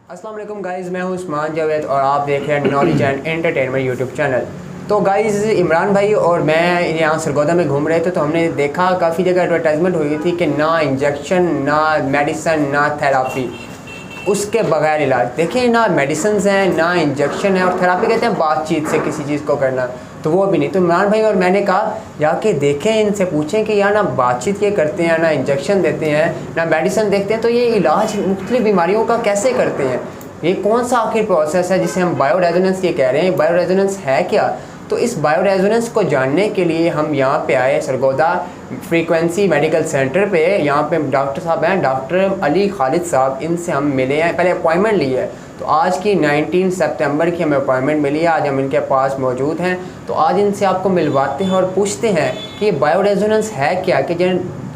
अस्सलाम वालेकुम गाइज़, मैं हूं उस्मान जावेद और आप देख रहे हैं knowledge and entertainment YouTube channel. तो गाइज़, इमरान भाई और मैं यहाँ सरगोदा में घूम रहे थे तो हमने देखा काफ़ी जगह एडवर्टाइजमेंट हुई थी कि ना इंजेक्शन, ना मेडिसन, ना थेरापी, उसके बगैर इलाज। देखिए, ना मेडिसिन हैं, ना इंजेक्शन है, और थेरापी कहते हैं बातचीत से किसी चीज़ को करना, तो वो भी नहीं। तो इमरान भाई और मैंने कहा जाके देखें, इनसे पूछें कि यार ना बातचीत ये करते हैं, ना इंजेक्शन देते हैं, ना मेडिसिन देखते हैं, तो ये इलाज मुख्तलिफ बीमारियों का कैसे करते हैं, ये कौन सा आखिर प्रोसेस है जिसे हम बायो रेजोनेंस ये कह रहे हैं। बायो रेजोनेंस है क्या? तो इस बायो रेजोनेंस को जानने के लिए हम यहाँ पे आए सरगोदा फ्रीक्वेंसी मेडिकल सेंटर पे। यहाँ पे डॉक्टर साहब हैं, डॉक्टर अली खालिद साहब, इनसे हम मिले हैं, पहले अपॉइंटमेंट ली है। तो आज की 19 सितंबर की हमें अपॉइंटमेंट मिली है, आज हम इनके पास मौजूद हैं। तो आज इनसे आपको मिलवाते हैं और पूछते हैं कि ये बायो रेजोनेंस है क्या,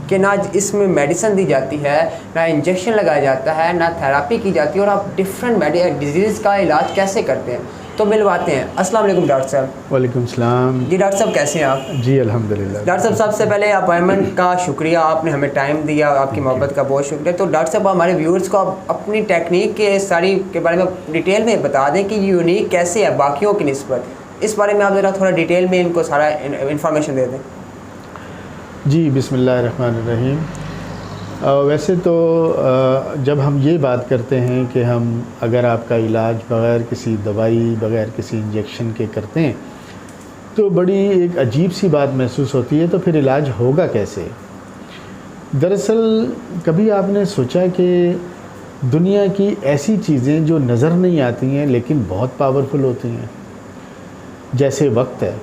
कि ना इसमें मेडिसिन दी जाती है, ना इंजेक्शन लगाया जाता है, ना थेरापी की जाती है, और आप डिफरेंट डिजीज़ का इलाज कैसे करते हैं। तो मिलवाते हैं। अस्सलाम वालेकुम डॉक्टर साहब। वालेकुम सलाम। जी डॉक्टर साहब, कैसे हैं आप? जी अल्हम्दुलिल्लाह। डॉक्टर साहब, सबसे पहले अपॉइंटमेंट का शुक्रिया, आपने हमें टाइम दिया, आपकी मोहब्बत का बहुत शुक्रिया। तो डॉक्टर साहब, हमारे व्यूअर्स को आप अपनी टेक्निक के सारी के बारे में डिटेल में बता दें कि यूनिक कैसे है बाकियों की निस्बत। इस बारे में आप ज़रा थोड़ा डिटेल में इनको सारा इन्फॉर्मेशन दे दें। जी बिस्मिल्लाहिर्रहमानिर्रहीम। वैसे तो जब हम ये बात करते हैं कि हम अगर आपका इलाज बग़ैर किसी दवाई, बग़ैर किसी इंजेक्शन के करते हैं, तो बड़ी एक अजीब सी बात महसूस होती है। तो फिर इलाज होगा कैसे? दरअसल कभी आपने सोचा कि दुनिया की ऐसी चीज़ें जो नज़र नहीं आती हैं लेकिन बहुत पावरफुल होती हैं, जैसे वक्त है।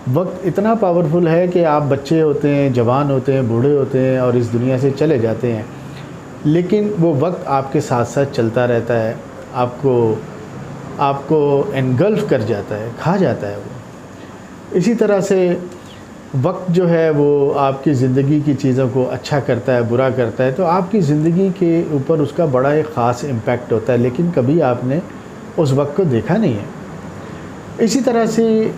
वक्त इतना पावरफुल है कि आप बच्चे होते हैं, जवान होते हैं, बूढ़े होते हैं और इस दुनिया से चले जाते हैं, लेकिन वो वक्त आपके साथ साथ चलता रहता है, आपको एनगल्फ कर जाता है, खा जाता है वो। इसी तरह से वक्त जो है वो आपकी ज़िंदगी की चीज़ों को अच्छा करता है, बुरा करता है, तो आपकी ज़िंदगी के ऊपर उसका बड़ा एक ख़ास इम्पैक्ट होता है, लेकिन कभी आपने उस वक्त को देखा नहीं है। इसी तरह से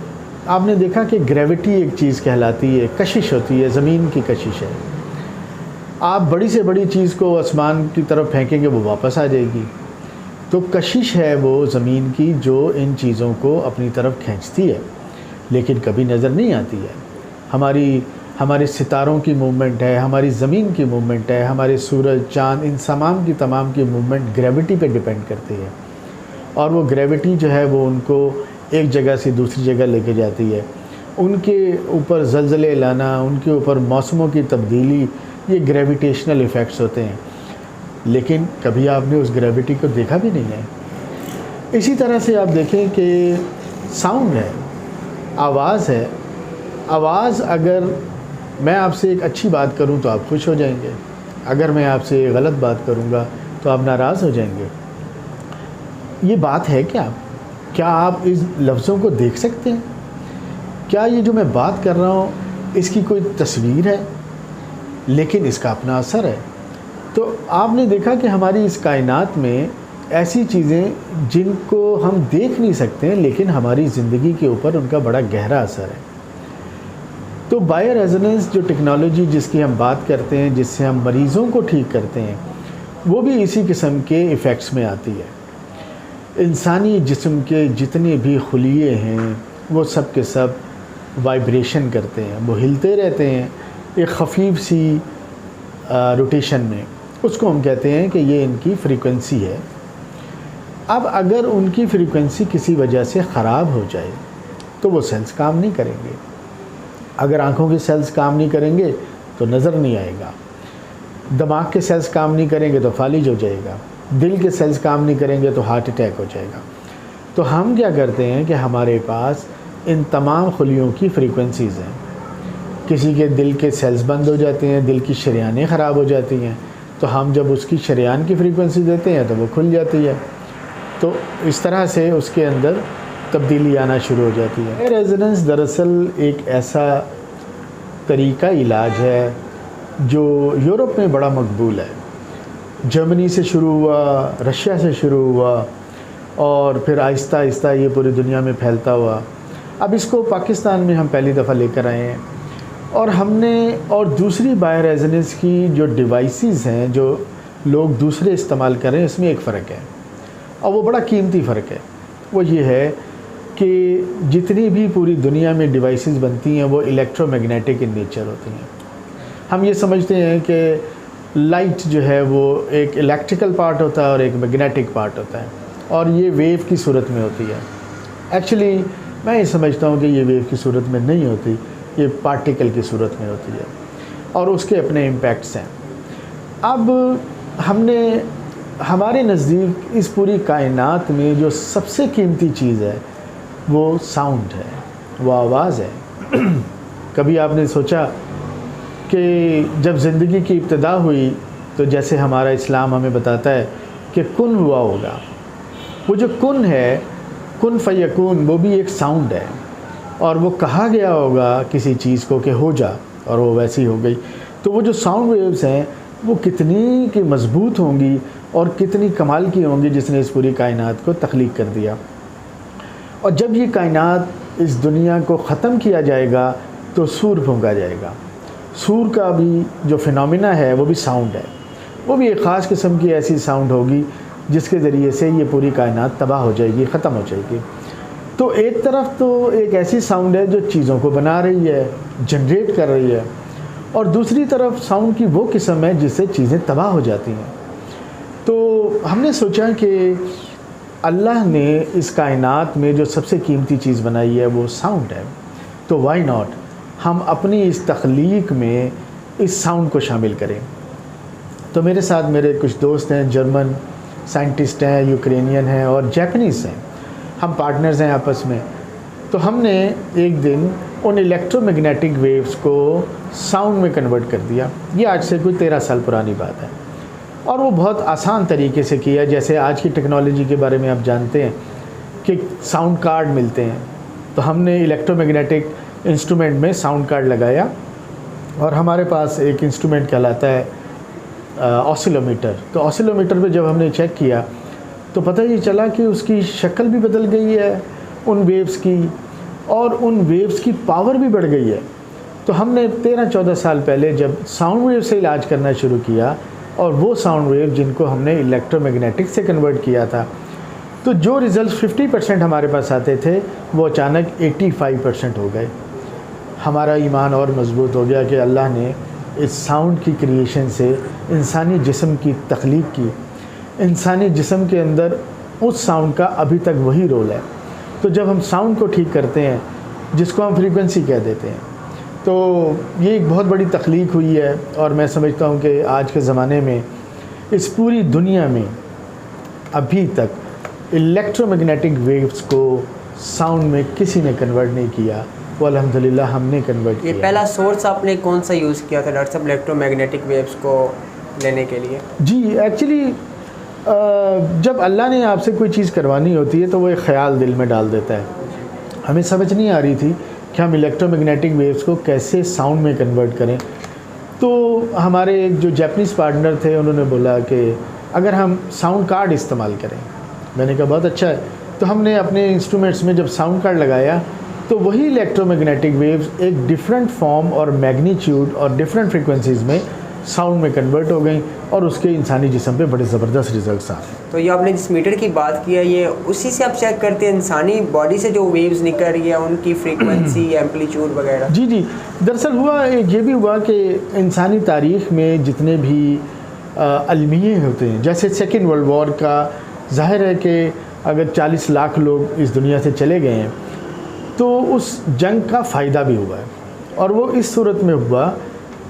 आपने देखा कि ग्रेविटी एक चीज़ कहलाती है, कशिश होती है, ज़मीन की कशिश है। आप बड़ी से बड़ी चीज़ को आसमान की तरफ फेंकेंगे, वो वापस आ जाएगी। तो कशिश है वो ज़मीन की जो इन चीज़ों को अपनी तरफ खींचती है, लेकिन कभी नज़र नहीं आती है। हमारे सितारों की मूवमेंट है, हमारी ज़मीन की मूवमेंट है, हमारे सूरज, चाँद, इन तमाम की मूवमेंट ग्रेविटी पे डिपेंड करती है। और वो ग्रेविटी जो है वो उनको एक जगह से दूसरी जगह लेके जाती है। उनके ऊपर ज़लज़ले लाना, उनके ऊपर मौसमों की तब्दीली, ये ग्रेविटेशनल इफ़ेक्ट्स होते हैं, लेकिन कभी आपने उस ग्रेविटी को देखा भी नहीं है। इसी तरह से आप देखें कि साउंड है, आवाज़ है। आवाज़, अगर मैं आपसे एक अच्छी बात करूं तो आप खुश हो जाएंगे, अगर मैं आपसे गलत बात करूंगा तो आप नाराज़ हो जाएंगे। ये बात है क्या आप इस लफ्ज़ों को देख सकते हैं? क्या ये जो मैं बात कर रहा हूँ इसकी कोई तस्वीर है, लेकिन इसका अपना असर है। तो आपने देखा कि हमारी इस कायनात में ऐसी चीज़ें जिनको हम देख नहीं सकते हैं, लेकिन हमारी ज़िंदगी के ऊपर उनका बड़ा गहरा असर है। तो बायो रेजोनेंस जो टेक्नोलॉजी जिसकी हम बात करते हैं, जिससे हम मरीज़ों को ठीक करते हैं, वो भी इसी किस्म के इफ़ेक्ट्स में आती है। इंसानी जिस्म के जितने भी खुलिये हैं वो सब के सब वाइब्रेशन करते हैं, वो हिलते रहते हैं एक ख़फ़ीफ़ सी रोटेशन में। उसको हम कहते हैं कि ये इनकी फ्रीक्वेंसी है। अब अगर उनकी फ्रीक्वेंसी किसी वजह से ख़राब हो जाए तो वो सेल्स काम नहीं करेंगे। अगर आँखों के सेल्स काम नहीं करेंगे तो नज़र नहीं आएगा, दिमाग के सेल्स काम नहीं करेंगे तो फालिज हो जाएगा, दिल के सेल्स काम नहीं करेंगे तो हार्ट अटैक हो जाएगा। तो हम क्या करते हैं कि हमारे पास इन तमाम खुलियों की फ्रीक्वेंसीज़ हैं। किसी के दिल के सेल्स बंद हो जाते हैं, दिल की शरियानें ख़राब हो जाती हैं, तो हम जब उसकी शरियान की फ्रीक्वेंसी देते हैं तो वो खुल जाती है। तो इस तरह से उसके अंदर तब्दीली आना शुरू हो जाती है। रेजोनेंस दरअसल एक ऐसा तरीका इलाज है जो यूरोप में बड़ा मकबूल है। जर्मनी से शुरू हुआ, रशिया से शुरू हुआ, और फिर आहिस्ता आहिस्ता ये पूरी दुनिया में फैलता हुआ। अब इसको पाकिस्तान में हम पहली दफ़ा लेकर आए हैं, और हमने और दूसरी बायो रेजोनेंस की जो डिवाइसेस हैं जो लोग दूसरे इस्तेमाल कर रहे हैं, इसमें एक फ़र्क है। और वो बड़ा कीमती फ़र्क है। वो ये है कि जितनी भी पूरी दुनिया में डिवाइसेस बनती हैं वो इलेक्ट्रोमैग्नेटिक इन नेचर होती हैं। हम ये समझते हैं कि लाइट जो है वो एक इलेक्ट्रिकल पार्ट होता है और एक मैग्नेटिक पार्ट होता है, और ये वेव की सूरत में होती है। एक्चुअली मैं ये समझता हूँ कि ये वेव की सूरत में नहीं होती, ये पार्टिकल की सूरत में होती है और उसके अपने इम्पैक्ट्स हैं। अब हमने हमारे नज़दीक इस पूरी कायनात में जो सबसे कीमती चीज़ है वो साउंड है, वो आवाज़ है। कभी आपने सोचा कि जब ज़िंदगी की इब्तिदा हुई तो जैसे हमारा इस्लाम हमें बताता है कि कुन हुआ होगा, वो जो कुन है, कुन फ़यकून, वो भी एक साउंड है, और वो कहा गया होगा किसी चीज़ को कि हो जा, और वो वैसी हो गई। तो वो जो साउंड वेव्स हैं वो कितनी की मज़बूत होंगी और कितनी कमाल की होंगी जिसने इस पूरी कायनात को तख्लीक कर दिया। और जब ये कायनात इस दुनिया को ख़त्म किया जाएगा तो सूर फूंका जाएगा। सूर का भी जो फिनोमिना है वो भी साउंड है, वो भी एक ख़ास किस्म की ऐसी साउंड होगी जिसके ज़रिए से ये पूरी कायनात तबाह हो जाएगी, ख़त्म हो जाएगी। तो एक तरफ तो एक ऐसी साउंड है जो चीज़ों को बना रही है, जनरेट कर रही है, और दूसरी तरफ साउंड की वो किस्म है जिससे चीज़ें तबाह हो जाती हैं। तो हमने सोचा कि अल्लाह ने इस कायनात में जो सबसे कीमती चीज़ बनाई है वो साउंड है, तो वाई नॉट हम अपनी इस तख्लीक में इस साउंड को शामिल करें। तो मेरे साथ मेरे कुछ दोस्त हैं, जर्मन साइंटिस्ट हैं, यूक्रेनियन हैं और जापानीज़ हैं, हम पार्टनर्स हैं आपस में। तो हमने एक दिन उन इलेक्ट्रोमैग्नेटिक वेव्स को साउंड में कन्वर्ट कर दिया। ये आज से कोई 13 साल पुरानी बात है, और वो बहुत आसान तरीके से किया। जैसे आज की टेक्नोलॉजी के बारे में आप जानते हैं कि साउंड कार्ड मिलते हैं, तो हमने इलेक्ट्रोमैग्नेटिक इंस्ट्रूमेंट में साउंड कार्ड लगाया, और हमारे पास एक इंस्ट्रूमेंट कहलाता है ऑसिलोमीटर। तो ऑसिलोमीटर पे जब हमने चेक किया तो पता ये चला कि उसकी शक्ल भी बदल गई है उन वेव्स की, और उन वेव्स की पावर भी बढ़ गई है। तो हमने 13-14 साल पहले जब साउंड वेव से इलाज करना शुरू किया, और वो साउंड वेव जिनको हमने इलेक्ट्रोमैग्नेटिक से कन्वर्ट किया था, तो जो रिज़ल्ट 50% हमारे पास आते थे वो अचानक 85% हो गए। हमारा ईमान और मज़बूत हो गया कि अल्लाह ने इस साउंड की क्रिएशन से इंसानी जिस्म की तख्लीक की। इंसानी जिस्म के अंदर उस साउंड का अभी तक वही रोल है। तो जब हम साउंड को ठीक करते हैं, जिसको हम फ्रीक्वेंसी कह देते हैं, तो ये एक बहुत बड़ी तख्लीक हुई है। और मैं समझता हूँ कि आज के ज़माने में इस पूरी दुनिया में अभी तक इलेक्ट्रोमैग्नेटिक वेव्स को साउंड में किसी ने कन्वर्ट नहीं किया, वो अल्हम्दुलिल्लाह हमने कन्वर्ट किया। ये पहला सोर्स आपने कौन सा यूज़ किया था डॉक्टर साहब इलेक्ट्रोमैग्नेटिक वेव्स को लेने के लिए? जी, एक्चुअली जब अल्लाह ने आपसे कोई चीज़ करवानी होती है तो वो एक ख़याल दिल में डाल देता है। हमें समझ नहीं आ रही थी कि हम इलेक्ट्रोमैग्नेटिक वेव्स को कैसे साउंड में कन्वर्ट करें। तो हमारे एक जो जापानीज़ पार्टनर थे उन्होंने बोला कि अगर हम साउंड कार्ड इस्तेमाल करें। मैंने कहा बहुत अच्छा है। तो हमने अपने इंस्ट्रूमेंट्स में जब साउंड कार्ड लगाया तो वही इलेक्ट्रोमैग्नेटिक वेव्स एक डिफरेंट फॉर्म और मैग्नीट्यूड और डिफरेंट फ्रीक्वेंसीज़ में साउंड में कन्वर्ट हो गई, और उसके इंसानी जिस्म पे बड़े ज़बरदस्त रिजल्ट्स आए। तो ये आपने जिस मीटर की बात की है, ये उसी से आप चेक करते हैं इंसानी बॉडी से जो वेव्स निकल रही है उनकी फ्रीक्वेंसी, एम्पलीट्यूड वगैरह? जी जी, दरअसल हुआ ये भी हुआ कि इंसानी तारीख़ में जितने भी अलमिये होते हैं, जैसे सेकेंड वर्ल्ड वॉर का, जाहिर है कि अगर 40 लाख लोग इस दुनिया से चले गए हैं तो उस जंग का फ़ायदा भी हुआ है। और वो इस सूरत में हुआ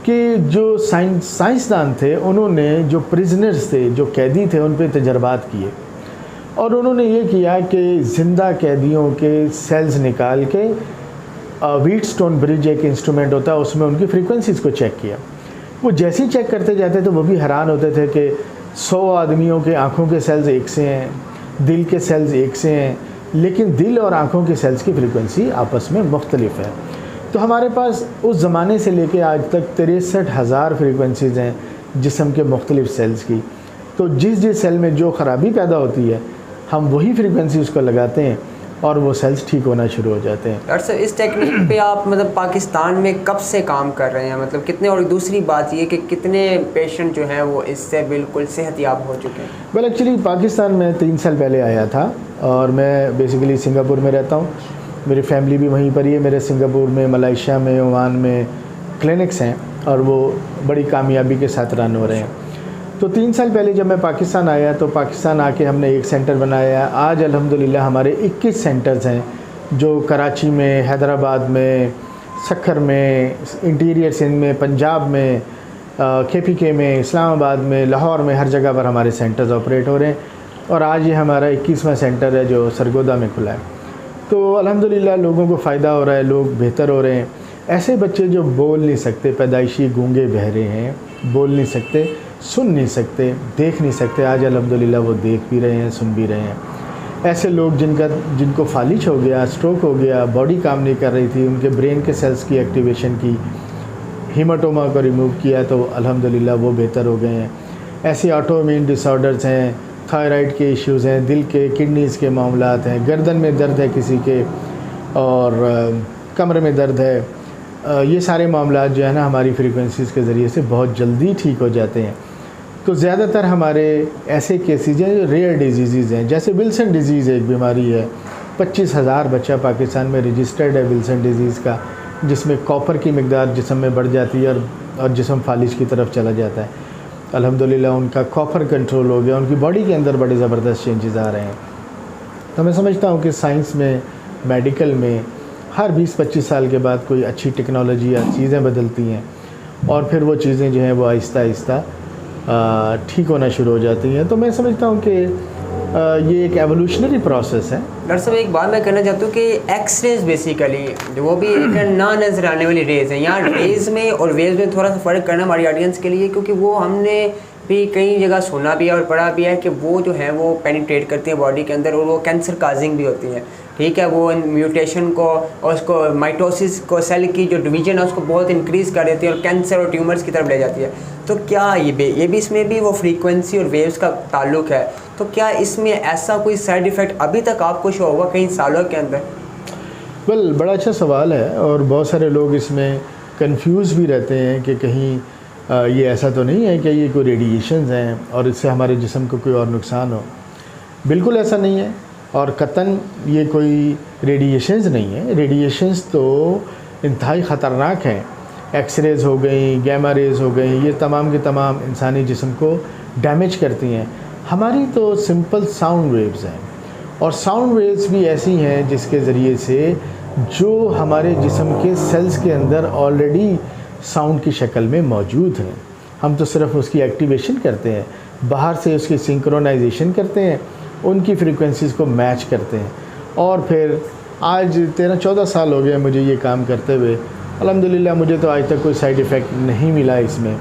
कि जो साइंसदान थे उन्होंने जो प्रिजनर्स थे, जो कैदी थे, उन पे तजर्बात किए, और उन्होंने ये किया कि ज़िंदा कैदियों के सेल्स निकाल के व्हीटस्टोन ब्रिज एक इंस्ट्रूमेंट होता है, उसमें उनकी फ्रीक्वेंसीज़ को चेक किया। वो जैसे ही चेक करते जाते तो वो भी हैरान होते थे कि 100 आदमियों के आँखों के सेल्स एक से हैं, दिल के सेल्स एक से हैं, लेकिन दिल और आँखों के सेल्स की फ्रीक्वेंसी आपस में मुख्तलिफ है। तो हमारे पास उस ज़माने से लेके आज तक 63,000 फ्रीक्वेंसीज़ हैं जिस्म के मुख्तलिफ सेल्स की। तो जिस जिस सेल में जो ख़राबी पैदा होती है हम वही फ्रीक्वेंसी उसको लगाते हैं, और वो सेल्स ठीक होना शुरू हो जाते हैं। डॉक्टर साहब, इस टेक्निक पे आप मतलब पाकिस्तान में कब से काम कर रहे हैं, मतलब कितने, और दूसरी बात ये कि कितने पेशेंट जो हैं वो इससे बिल्कुल सेहतयाब हो चुके हैं? वेल एक्चुअली पाकिस्तान में 3 साल पहले आया था और मैं बेसिकली सिंगापुर में रहता हूँ, मेरी फैमिली भी वहीं पर ही है। मेरे सिंगापुर में, मलेशिया में, ओमान में क्लिनिक्स हैं और वो बड़ी कामयाबी के साथ रन हो रहे हैं। तो 3 साल पहले जब मैं पाकिस्तान आया तो पाकिस्तान आके हमने एक सेंटर बनाया। आज अल्हम्दुलिल्लाह हमारे 21 सेंटर्स हैं जो कराची में, हैदराबाद में, सक्खर में, इंटीरियर सिंध में, पंजाब में, KPK में, इस्लामाबाद में, लाहौर में, हर जगह पर हमारे सेंटर्स ऑपरेट हो रहे हैं। और आज ये हमारा 21वां सेंटर है जो सरगोदा में खुला है। तो अल्हम्दुलिल्लाह लोगों को फ़ायदा हो रहा है, लोग बेहतर हो रहे हैं। ऐसे बच्चे जो बोल नहीं सकते, पैदाइशी गूंगे बहरे हैं, बोल नहीं सकते, सुन नहीं सकते, देख नहीं सकते, आज अल्हम्दुलिल्लाह वो देख भी रहे हैं, सुन भी रहे हैं। ऐसे लोग जिनको फालिज हो गया, स्ट्रोक हो गया, बॉडी काम नहीं कर रही थी, उनके ब्रेन के सेल्स की एक्टिवेशन की, हीमाटोमा को रिमूव किया तो अल्हम्दुलिल्लाह वो बेहतर हो गए हैं। ऐसे ऑटोइम्यून डिसऑर्डर्स हैं, थायराइड के इश्यूज़ हैं, दिल के, किडनीज़ के मामलात हैं, गर्दन में दर्द है किसी के और कमर में दर्द है, ये सारे मामलात जो है ना हमारी फ्रीक्वेंसीज़ के ज़रिए से बहुत जल्दी ठीक हो जाते हैं। तो ज़्यादातर हमारे ऐसे केसेज हैं जो रेयर डिजीज़ हैं, जैसे विल्सन डिजीज़ एक बीमारी है, 25,000 बच्चा पाकिस्तान में रजिस्टर्ड है विल्सन डिजीज़ का, जिसमें कॉपर की मिकदार जिस्म में बढ़ जाती है और जिस्म फालिज की तरफ चला जाता है। अल्हम्दुलिल्लाह उनका कॉपर कंट्रोल हो गया, उनकी बॉडी के अंदर बड़े ज़बरदस्त चेंजेस आ रहे हैं। तो मैं समझता हूँ कि साइंस में, मेडिकल में हर 20-25 साल के बाद कोई अच्छी टेक्नोलॉजी या चीज़ें बदलती हैं और फिर वो चीज़ें जो हैं वो आहिस्ता आहिस्ता ठीक होना शुरू हो जाती हैं। तो मैं समझता हूँ कि ये एक एवोल्यूशनरी प्रोसेस है। डॉक्टर साहब, एक बात मैं कहना चाहता हूँ कि एक्सरेज बेसिकली जो वो भी एक ना नज़र आने वाली रेज़ हैं, यहाँ रेज़ में और वेव्स में थोड़ा सा फ़र्क करना हमारी ऑडियंस के लिए, क्योंकि वो हमने भी कई जगह सुना भी है और पढ़ा भी है कि वो जो है वो पेनिट्रेट करती हैं बॉडी के अंदर और वो कैंसर काजिंग भी होती हैं। ठीक है, वो म्यूटेशन को और उसको माइटोसिस को, सेल की जो डिवीजन है उसको बहुत इंक्रीज़ कर देती है और कैंसर और ट्यूमर्स की तरफ ले जाती है। तो क्या ये भी इसमें भी वो फ्रीक्वेंसी और वेव्स का ताल्लुक है? तो क्या इसमें ऐसा कोई साइड इफ़ेक्ट अभी तक आपको शो होगा कई सालों के अंदर? वेल बड़ा अच्छा सवाल है और बहुत सारे लोग इसमें कंफ्यूज भी रहते हैं कि कहीं ये ऐसा तो नहीं है कि ये कोई रेडिएशंस हैं और इससे हमारे जिस्म को कोई और नुकसान हो। बिल्कुल ऐसा नहीं है और कतन ये कोई रेडिएशंस नहीं है। रेडिएशंस तो इंतहाई ख़तरनाक हैं। एक्सरेज हो गई, गैमा रेज हो गई, ये तमाम के तमाम इंसानी जिस्म को डैमेज करती हैं। हमारी तो सिंपल साउंड वेव्स हैं और साउंड वेव्स भी ऐसी हैं जिसके ज़रिए से जो हमारे जिस्म के सेल्स के अंदर ऑलरेडी साउंड की शक्ल में मौजूद हैं, हम तो सिर्फ उसकी एक्टिवेशन करते हैं, बाहर से उसकी सिंक्रोनाइजेशन करते हैं, उनकी फ्रीक्वेंसीज़ को मैच करते हैं। और फिर आज 13-14 साल हो गए मुझे ये काम करते हुए, अल्हम्दुलिल्लाह मुझे तो आज तक कोई साइड इफ़ेक्ट नहीं मिला इसमें।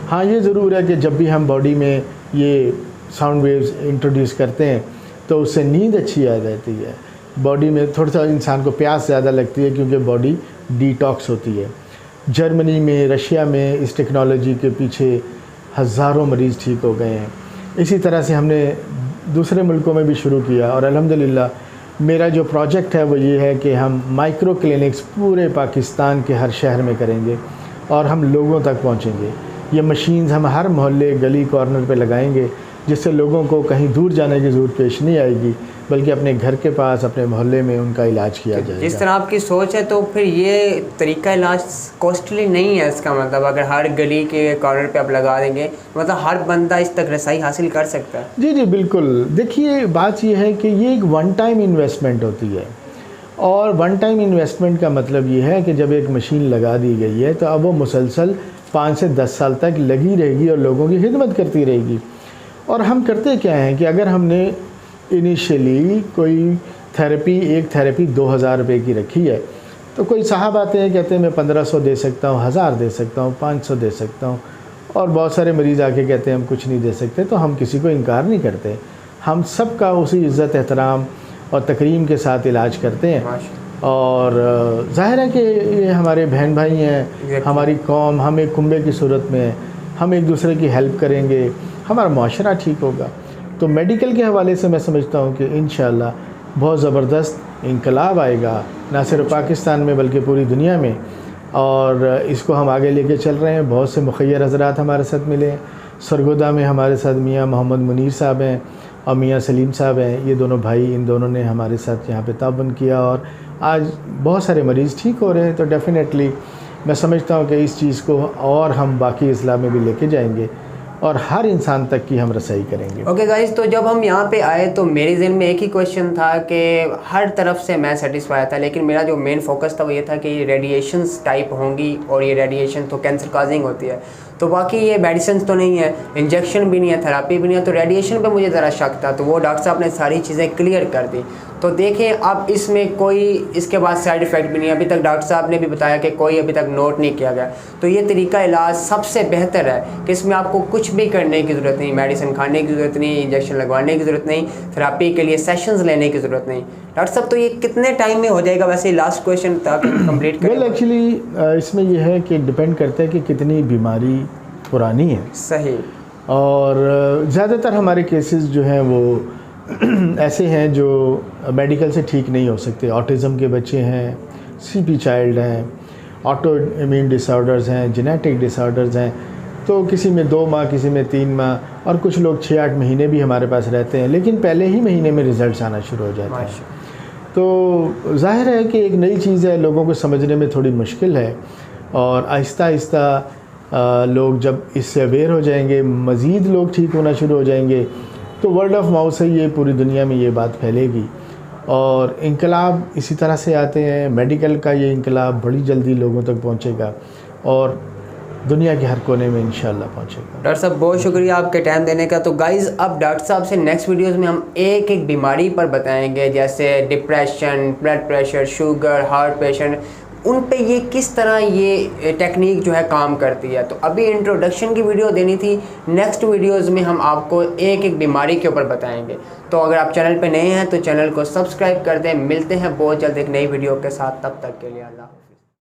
हाँ, ये ज़रूर है कि जब भी हम बॉडी में ये साउंड वेव्स इंट्रोड्यूस करते हैं तो उससे नींद अच्छी आ जाती है, बॉडी में थोड़ा सा इंसान को प्यास ज़्यादा लगती है क्योंकि बॉडी डिटॉक्स होती है। जर्मनी में, रशिया में इस टेक्नोलॉजी के पीछे हज़ारों मरीज़ ठीक हो गए हैं। इसी तरह से हमने दूसरे मुल्कों में भी शुरू किया और अल्हम्दुलिल्लाह मेरा जो प्रोजेक्ट है वो ये है कि हम माइक्रो क्लिनिक्स पूरे पाकिस्तान के हर शहर में करेंगे और हम लोगों तक पहुंचेंगे। ये मशीन्स हम हर मोहल्ले, गली, कॉर्नर पे लगाएंगे जिससे लोगों को कहीं दूर जाने की ज़रूरत पेश नहीं आएगी, बल्कि अपने घर के पास, अपने मोहल्ले में उनका इलाज किया जाएगा। जिस तरह आपकी सोच है तो फिर ये तरीका इलाज कॉस्टली नहीं है। इसका मतलब अगर हर गली के कॉर्नर पे आप लगा देंगे मतलब हर बंदा इस तक रसाई हासिल कर सकता है। जी जी बिल्कुल। देखिए बात ये है कि ये एक वन टाइम इन्वेस्टमेंट होती है और वन टाइम इन्वेस्टमेंट का मतलब ये है कि जब एक मशीन लगा दी गई है तो अब वो मुसलसल 5 से 10 साल तक लगी रहेगी और लोगों की खिदमत करती रहेगी। और हम करते क्या हैं कि अगर हमने इनिशियली कोई थेरेपी, एक थेरेपी 2000 रुपये की रखी है तो कोई साहब आते हैं कहते हैं मैं 1500 दे सकता हूँ, 1000 दे सकता हूँ, 500 दे सकता हूँ, और बहुत सारे मरीज़ आके कहते हैं हम कुछ नहीं दे सकते। तो हम किसी को इनकार नहीं करते, हम सब का उसी इज़्ज़त, एहतराम और तकरीम के साथ इलाज करते हैं। और ज़ाहिर है कि ये हमारे बहन भाई हैं, हमारी कौम, हम एक कुंबे की सूरत में हम एक दूसरे की हेल्प करेंगे, हमारा माशरा ठीक होगा। तो मेडिकल के हवाले से मैं समझता हूँ कि इंशाअल्लाह बहुत ज़बरदस्त इंकलाब आएगा, ना सिर्फ पाकिस्तान में बल्कि पूरी दुनिया में, और इसको हम आगे लेके चल रहे हैं। बहुत से मुखय्यर हज़रात हमारे साथ मिले हैं। सरगोदा में हमारे साथ मियाँ मोहम्मद मुनीर साहब हैं और मियाँ सलीम साहब हैं। ये दोनों भाई, इन दोनों ने हमारे साथ यहाँ पे ताउन किया और आज बहुत सारे मरीज़ ठीक हो रहे हैं। तो डेफ़िनेटली मैं समझता हूँ कि इस चीज़ को और हम बाकी इस्लाम में भी लेके जाएंगे और हर इंसान तक की हम रसाई करेंगे। ओके गाइस, तो जब हम यहाँ पे आए तो मेरे ज़हन में एक ही क्वेश्चन था कि हर तरफ से मैं सेटिस्फाई था, लेकिन मेरा जो मेन फोकस था वो ये था कि ये रेडिएशंस टाइप होंगी और ये रेडिएशन तो कैंसर काजिंग होती है, तो बाकी ये मेडिसिन तो नहीं है, इंजेक्शन भी नहीं है, थेरापी भी नहीं है, तो रेडिएशन पे मुझे ज़रा शक था। तो वो डॉक्टर साहब ने सारी चीज़ें क्लियर कर दी। तो देखें अब इसमें कोई इसके बाद साइड इफ़ेक्ट भी नहीं है। अभी तक डॉक्टर साहब ने भी बताया कि कोई अभी तक नोट नहीं किया गया। तो ये तरीका इलाज सबसे बेहतर है कि इसमें आपको कुछ भी करने की ज़रूरत नहीं, मेडिसिन खाने की ज़रूरत नहीं, इंजेक्शन लगवाने की ज़रूरत नहीं, थेरापी के लिए सेशंस लेने की ज़रूरत नहीं। डॉक्टर साहब, तो ये कितने टाइम में हो जाएगा? वैसे लास्ट क्वेश्चन था कंप्लीट करें। वेल एक्चुअली इसमें यह है कि डिपेंड करता है कि कितनी बीमारी पुरानी है। सही। और ज़्यादातर हमारे केसेस जो हैं वो ऐसे हैं जो मेडिकल से ठीक नहीं हो सकते। ऑटिज़म के बच्चे हैं, सीपी चाइल्ड हैं, ऑटो इम्यून डिसऑर्डर्स हैं, जेनेटिक डिसऑर्डर्स हैं। तो किसी में 2 माह, किसी में 3 माह और कुछ लोग 6-8 महीने भी हमारे पास रहते हैं, लेकिन पहले ही महीने में रिज़ल्ट्स आना शुरू हो जाते हैं। तो जाहिर है कि एक नई चीज़ है, लोगों को समझने में थोड़ी मुश्किल है और आहिस्ता आहिस्ता लोग जब इससे अवेयर हो जाएंगे, मज़ीद लोग ठीक होना शुरू हो जाएंगे, तो वर्ड ऑफ माउथ से ये पूरी दुनिया में ये बात फैलेगी और इनकलाब इसी तरह से आते हैं। मेडिकल का ये इनकलाब बड़ी जल्दी लोगों तक पहुंचेगा और दुनिया के हर कोने में इंशाल्लाह पहुंचेगा। डॉक्टर साहब बहुत शुक्रिया आपके टाइम देने का। तो गाइज़ अब डॉक्टर साहब से नेक्स्ट वीडियोस में हम एक एक बीमारी पर बताएंगे, जैसे depression, blood pressure, sugar, heart patient, उन पे ये किस तरह ये टेक्निक जो है काम करती है। तो अभी इंट्रोडक्शन की वीडियो देनी थी, नेक्स्ट वीडियोस में हम आपको एक एक बीमारी के ऊपर बताएंगे। तो अगर आप चैनल पे नए हैं तो चैनल को सब्सक्राइब कर दें। मिलते हैं बहुत जल्द एक नई वीडियो के साथ, तब तक के लिए अल्लाह।